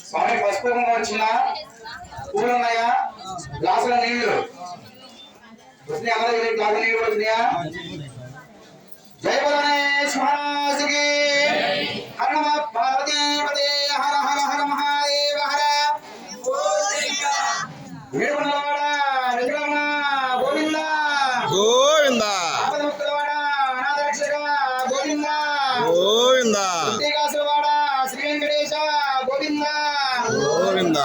స్వామి పసుపు వచ్చిన పూలు ఉన్నాయా? గ్లాసుల నీళ్లు వచ్చినాయి. అందరూ గ్లాసుల నీళ్లు కూడా వచ్చినాయా? జై గణేష్ మహారాజుకి హర నమ పార్వతీపతే హర హర హర మహాదేవ హర ఏడుకొండలవాడ నిజరమణ గోవింద గోవింద ఆపదముక్తలవాడ అనాథరక్షక గోవింద గోవింద శ్రీ వెంకటేశ గోవింద గోవింద